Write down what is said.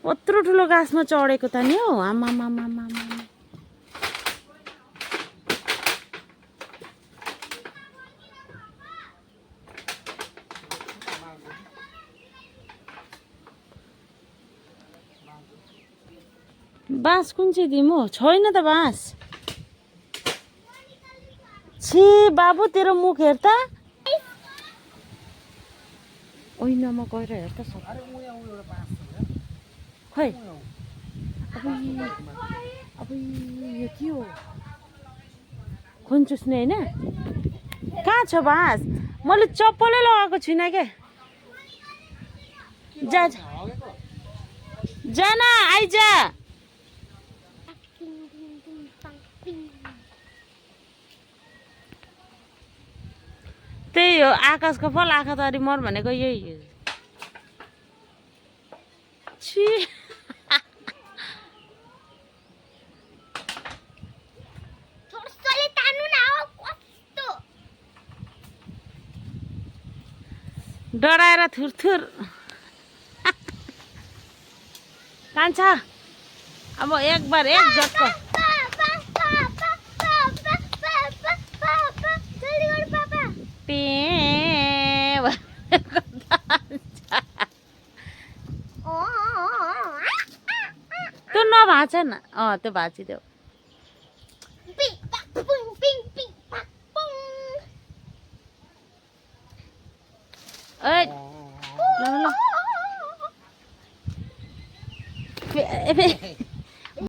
कत्रो ठुलो गाछमा चढेको त नि हौ आमा मामा मामा बाँस कुन चाहिँ दिउँ हौ छैन त बाँस छि बाबु तेरो मुख हेर त ओइन म गएर हेर त खै अब यो के हो खुन चुस्ने होइन कहाँ छ बाँस मैले चप्पलै लगाएको छुइनँ क्या जा जान आइजा त्यही हो आकाशको फल आँखा तरी मर भनेको यही हो छि डराएर थुरथुर कान्छा अब एक बार एक झट्को त्यो नभाँच न त्यो भाँचिदेऊ ल